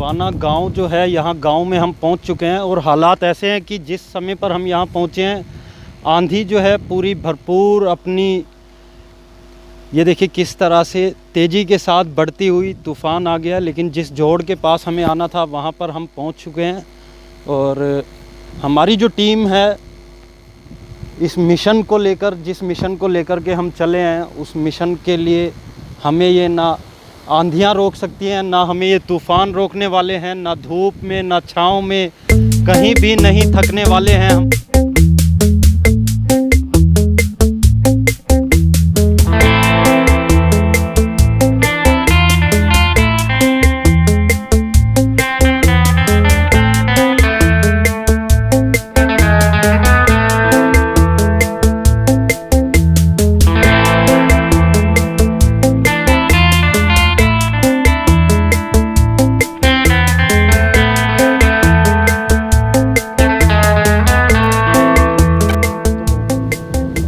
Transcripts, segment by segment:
टिवाना गांव जो है, यहाँ गांव में हम पहुंच चुके हैं और हालात ऐसे हैं कि जिस समय पर हम यहाँ पहुंचे हैं आंधी जो है पूरी भरपूर अपनी, ये देखिए किस तरह से तेज़ी के साथ बढ़ती हुई तूफ़ान आ गया। लेकिन जिस जोड़ के पास हमें आना था वहाँ पर हम पहुँच चुके हैं और हमारी जो टीम है इस मिशन को लेकर, जिस मिशन को लेकर के हम चले हैं उस मिशन के लिए हमें ये ना आंधियाँ रोक सकती हैं, ना हमें ये तूफ़ान रोकने वाले हैं, ना धूप में ना छाँव में, कहीं भी नहीं थकने वाले हैं हम।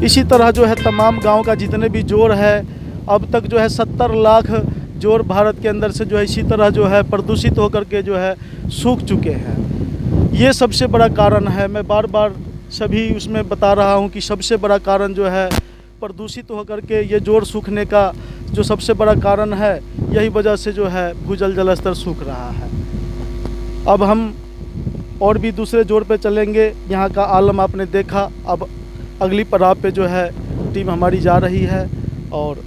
इसी तरह जो है तमाम गांव का जितने भी जोड़ है, अब तक जो है 70 लाख जोड़ भारत के अंदर से जो है इसी तरह जो है प्रदूषित होकर के जो है सूख चुके हैं। ये सबसे बड़ा कारण है। मैं बार बार सभी उसमें बता रहा हूँ कि सबसे बड़ा कारण जो है प्रदूषित होकर के ये जोड़ सूखने का जो सबसे बड़ा कारण है, यही वजह से जो है भूजल जल स्तर सूख रहा है। अब हम और भी दूसरे जोड़ पे चलेंगे। यहाँ का आलम आपने देखा। अब अगली पड़ाव पे जो है टीम हमारी जा रही है और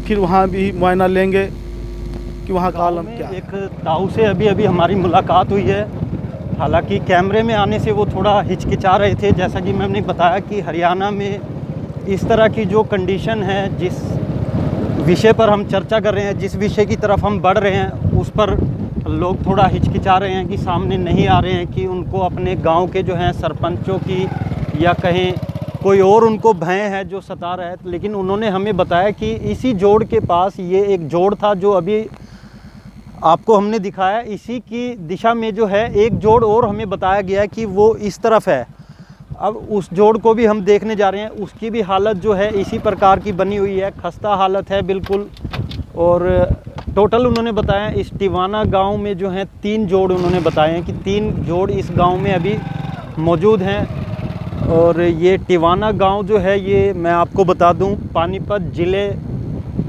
फिर वहाँ भी मुआयना लेंगे कि वहाँ का आलम क्या है। एक ताऊ से अभी हमारी मुलाकात हुई है। हालांकि कैमरे में आने से वो थोड़ा हिचकिचा रहे थे। जैसा कि मैंने बताया कि हरियाणा में इस तरह की जो कंडीशन है, जिस विषय पर हम चर्चा कर रहे हैं, जिस विषय की तरफ हम बढ़ रहे हैं, उस पर लोग थोड़ा हिचकिचा रहे हैं कि सामने नहीं आ रहे हैं कि उनको अपने गाँव के जो हैं सरपंचों की या कहें कोई और उनको भय है जो सता रहा है। लेकिन उन्होंने हमें बताया कि इसी जोड़ के पास ये एक जोड़ था जो अभी आपको हमने दिखाया, इसी की दिशा में जो है एक जोड़ और हमें बताया गया है कि वो इस तरफ है। अब उस जोड़ को भी हम देखने जा रहे हैं। उसकी भी हालत जो है इसी प्रकार की बनी हुई है, खस्ता हालत है बिल्कुल। और टोटल उन्होंने बताया इस टिवाना गाँव में जो है 3 जोड़ उन्होंने बताए हैं कि 3 जोड़ इस गाँव में अभी मौजूद हैं। और ये टिवाना गांव जो है, ये मैं आपको बता दूं पानीपत ज़िले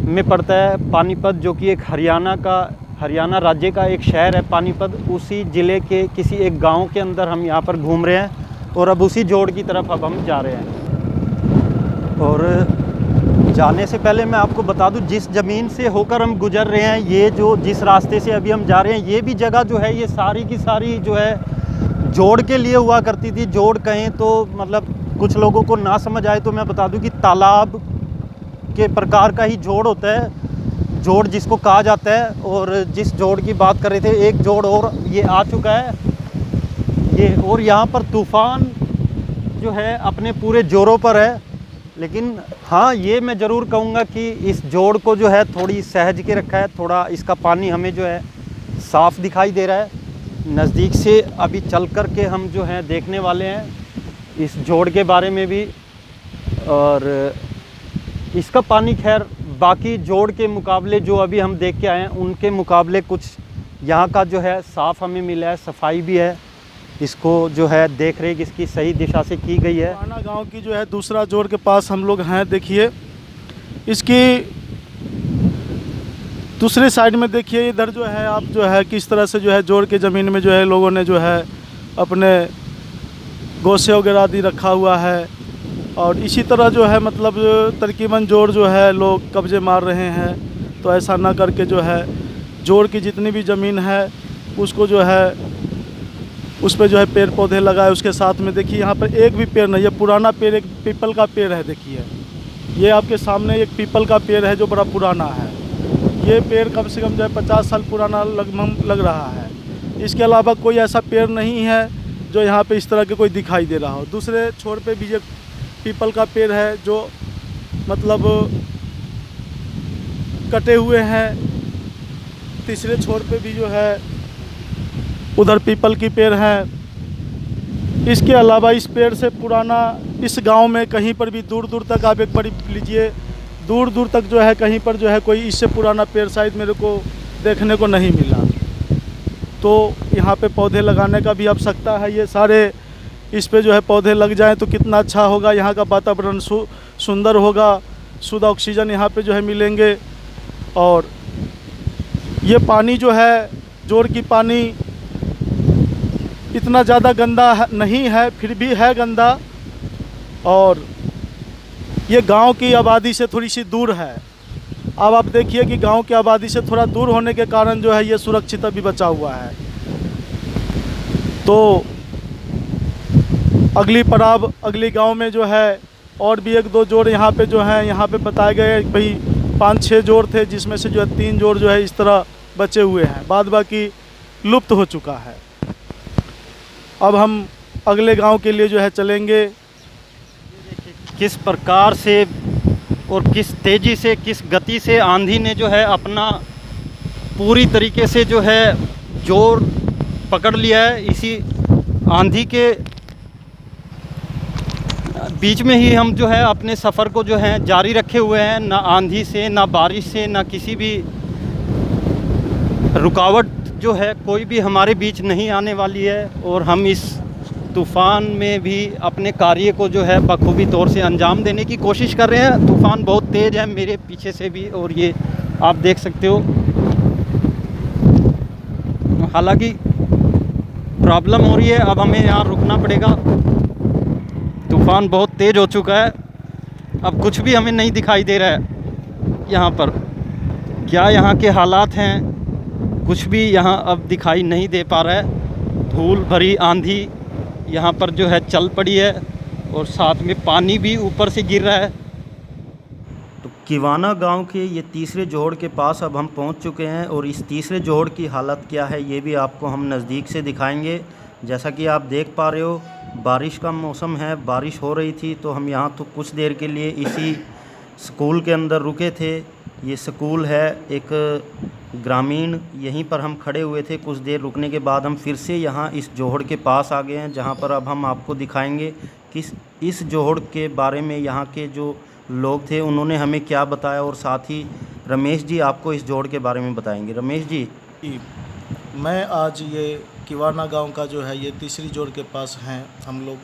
में पड़ता है। पानीपत जो कि एक हरियाणा राज्य का एक शहर है पानीपत, उसी ज़िले के किसी एक गांव के अंदर हम यहाँ पर घूम रहे हैं और अब उसी जोड़ की तरफ अब हम जा रहे हैं। और जाने से पहले मैं आपको बता दूं जिस ज़मीन से होकर हम गुज़र रहे हैं, ये जो जिस रास्ते से अभी हम जा रहे हैं, ये भी जगह जो है ये सारी की सारी जो है जोड़ के लिए हुआ करती थी। जोड़ कहें तो मतलब कुछ लोगों को ना समझ आए तो मैं बता दूं कि तालाब के प्रकार का ही जोड़ होता है, जोड़ जिसको कहा जाता है। और जिस जोड़ की बात कर रहे थे, एक जोड़ और ये आ चुका है ये, और यहाँ पर तूफ़ान जो है अपने पूरे जोरों पर है। लेकिन हाँ, ये मैं ज़रूर कहूँगा कि इस जोड़ को जो है थोड़ी सहज के रखा है। थोड़ा इसका पानी हमें जो है साफ़ दिखाई दे रहा है। नज़दीक से अभी चल कर के हम जो हैं देखने वाले हैं इस जोड़ के बारे में भी। और इसका पानी खैर बाकी जोड़ के मुकाबले जो अभी हम देख के आए हैं उनके मुकाबले कुछ यहाँ का जो है साफ़ हमें मिला है, सफाई भी है। इसको जो है देख रेख इसकी सही दिशा से की गई है। टिवाना गांव की जो है दूसरा जोड़ के पास हम लोग हैं। देखिए इसकी दूसरे साइड में देखिए, इधर जो है आप जो है किस तरह से जो है जोड़ के ज़मीन में जो है लोगों ने जो है अपने गोसे वगैरह आदि रखा हुआ है। और इसी तरह जो है मतलब तकरीबन जोड़ जो है लोग कब्जे मार रहे हैं। तो ऐसा ना करके जो है जोड़ की जितनी भी ज़मीन है उसको जो है उस पर जो है पेड़ पौधे लगाए। उसके साथ में देखिए यहाँ पर एक भी पेड़ नहीं, ये पुराना पेड़ एक पीपल का पेड़ है। देखिए ये आपके सामने एक पीपल का पेड़ है जो बड़ा पुराना है। ये पेड़ कम से कम जो है 50 साल पुराना लग रहा है। इसके अलावा कोई ऐसा पेड़ नहीं है जो यहाँ पे इस तरह के कोई दिखाई दे रहा हो। दूसरे छोर पे भी एक पीपल का पेड़ है जो मतलब कटे हुए हैं। तीसरे छोर पे भी जो है उधर पीपल की पेड़ है। इसके अलावा इस पेड़ से पुराना इस गांव में कहीं पर भी दूर दूर तक आप एक बार लीजिए, दूर दूर तक जो है कहीं पर जो है कोई इससे पुराना पेड़ शायद मेरे को देखने को नहीं मिला। तो यहाँ पे पौधे लगाने का भी आवश्यकता है। ये सारे इस पे जो है पौधे लग जाएं तो कितना अच्छा होगा, यहाँ का वातावरण सुंदर होगा, शुद्ध ऑक्सीजन यहाँ पे जो है मिलेंगे। और ये पानी जो है जोड़ की पानी इतना ज़्यादा गंदा नहीं है, फिर भी है गंदा। और ये गांव की आबादी से थोड़ी सी दूर है। अब आप देखिए कि गांव की आबादी से थोड़ा दूर होने के कारण जो है ये सुरक्षित अभी बचा हुआ है। तो अगली पड़ाव अगली गांव में जो है और भी 1-2 जोड़ यहाँ पे जो हैं, यहाँ पे बताए गए भाई 5-6 जोड़ थे, जिसमें से जो है 3 जोड़ जो है इस तरह बचे हुए हैं, बाद बाकी लुप्त हो चुका है। अब हम अगले गांव के लिए जो है चलेंगे। किस प्रकार से और किस तेज़ी से, किस गति से आंधी ने जो है अपना पूरी तरीके से जो है जोर पकड़ लिया है। इसी आंधी के बीच में ही हम जो है अपने सफ़र को जो है जारी रखे हुए हैं। ना आंधी से, ना बारिश से, ना किसी भी रुकावट जो है कोई भी हमारे बीच नहीं आने वाली है। और हम इस तूफ़ान में भी अपने कार्य को जो है बखूबी तौर से अंजाम देने की कोशिश कर रहे हैं। तूफ़ान बहुत तेज़ है मेरे पीछे से भी, और ये आप देख सकते हो। हालांकि प्रॉब्लम हो रही है, अब हमें यहाँ रुकना पड़ेगा। तूफ़ान बहुत तेज़ हो चुका है, अब कुछ भी हमें नहीं दिखाई दे रहा है यहाँ पर। क्या यहाँ के हालात हैं, कुछ भी यहाँ अब दिखाई नहीं दे पा रहा है। धूल भरी आंधी यहाँ पर जो है चल पड़ी है, और साथ में पानी भी ऊपर से गिर रहा है। तो किवाना गांव के ये तीसरे जोड़ के पास अब हम पहुँच चुके हैं, और इस तीसरे जोड़ की हालत क्या है ये भी आपको हम नज़दीक से दिखाएंगे। जैसा कि आप देख पा रहे हो, बारिश का मौसम है, बारिश हो रही थी, तो हम यहाँ तो कुछ देर के लिए इसी स्कूल के अंदर रुके थे। ये स्कूल है एक ग्रामीण, यहीं पर हम खड़े हुए थे। कुछ देर रुकने के बाद हम फिर से यहाँ इस जोहड़ के पास आ गए हैं, जहाँ पर अब हम आपको दिखाएंगे कि इस जोहड़ के बारे में यहाँ के जो लोग थे उन्होंने हमें क्या बताया, और साथ ही रमेश जी आपको इस जोहड़ के बारे में बताएंगे। रमेश जी, मैं आज ये किवाना गांव का जो है ये तीसरी जोड़ के पास हैं हम लोग,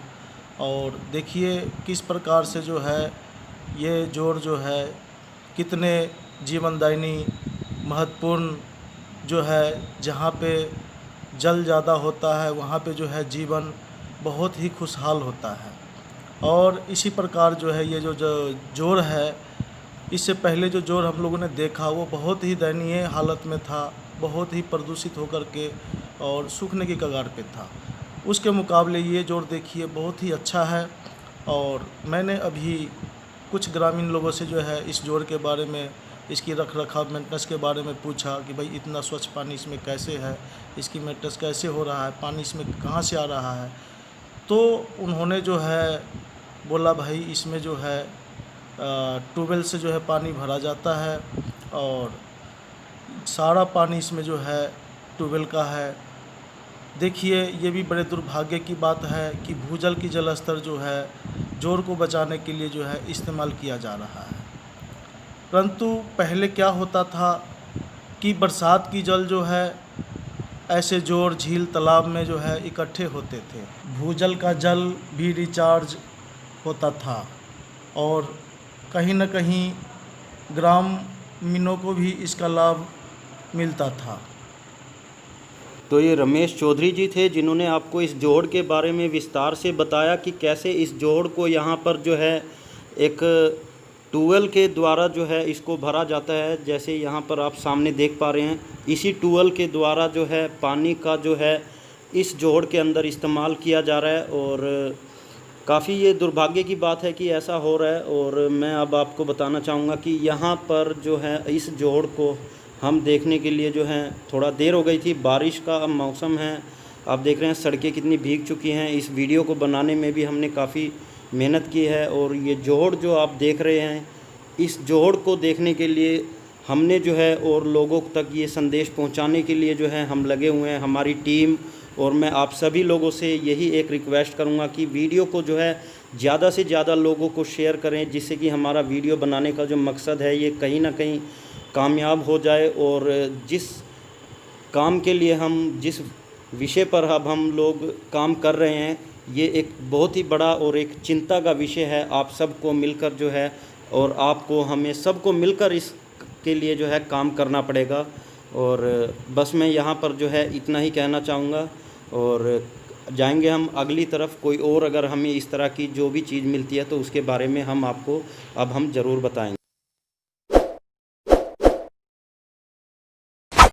और देखिए किस प्रकार से जो है ये जोड़ जो है कितने जीवनदायिनी महत्वपूर्ण जो है, जहाँ पे जल ज़्यादा होता है वहाँ पे जो है जीवन बहुत ही खुशहाल होता है। और इसी प्रकार जो है ये जो जोड़ है, इससे पहले जो जोड़ हम लोगों ने देखा वो बहुत ही दयनीय हालत में था, बहुत ही प्रदूषित होकर के और सूखने की कगार पे था। उसके मुकाबले ये जोड़ देखिए बहुत ही अच्छा है। और मैंने अभी कुछ ग्रामीण लोगों से जो है इस जोड़ के बारे में, इसकी रख रखाव मेंटेनेंस के बारे में पूछा कि भाई इतना स्वच्छ पानी इसमें कैसे है, इसकी मेंटेनेंस कैसे हो रहा है, पानी इसमें कहाँ से आ रहा है। तो उन्होंने जो है बोला भाई इसमें जो है ट्यूबवेल से जो है पानी भरा जाता है, और सारा पानी इसमें जो है ट्यूबवेल का है। देखिए ये भी बड़े दुर्भाग्य की बात है कि भूजल की जल स्तर जो है जोड़ को बचाने के लिए जो है इस्तेमाल किया जा रहा है। परंतु पहले क्या होता था कि बरसात की जल जो है ऐसे जोड़, झील, तालाब में जो है इकट्ठे होते थे। भूजल का जल भी रिचार्ज होता था, और कहीं न कहीं ग्रामीणों को भी इसका लाभ मिलता था। तो ये रमेश चौधरी जी थे जिन्होंने आपको इस जोड़ के बारे में विस्तार से बताया कि कैसे इस जोड़ को यहाँ पर जो है एक ट्यूबवेल के द्वारा जो है इसको भरा जाता है। जैसे यहाँ पर आप सामने देख पा रहे हैं, इसी ट्यूबवेल के द्वारा जो है पानी का जो है इस जोड़ के अंदर इस्तेमाल किया जा रहा है। और काफ़ी ये दुर्भाग्य की बात है कि ऐसा हो रहा है। और मैं अब आपको बताना चाहूँगा कि यहाँ पर जो है इस जोड़ को हम देखने के लिए जो है थोड़ा देर हो गई थी, बारिश का मौसम है। आप देख रहे हैं सड़कें कितनी भीग चुकी हैं। इस वीडियो को बनाने में भी हमने काफ़ी मेहनत की है। और ये जोड़ जो आप देख रहे हैं, इस जोड़ को देखने के लिए हमने जो है और लोगों तक ये संदेश पहुंचाने के लिए जो है हम लगे हुए हैं, हमारी टीम। और मैं आप सभी लोगों से यही एक रिक्वेस्ट करूंगा कि वीडियो को जो है ज़्यादा से ज़्यादा लोगों को शेयर करें, जिससे कि हमारा वीडियो बनाने का जो मकसद है ये कहीं ना कहीं कामयाब हो जाए। और जिस काम के लिए हम जिस विषय पर अब हम लोग काम कर रहे हैं, ये एक बहुत ही बड़ा और एक चिंता का विषय है। आप सबको मिलकर जो है, और आपको हमें सबको मिलकर इसके लिए जो है काम करना पड़ेगा। और बस मैं यहाँ पर जो है इतना ही कहना चाहूँगा, और जाएंगे हम अगली तरफ। कोई और अगर हमें इस तरह की जो भी चीज़ मिलती है तो उसके बारे में हम आपको अब हम ज़रूर बताएंगे।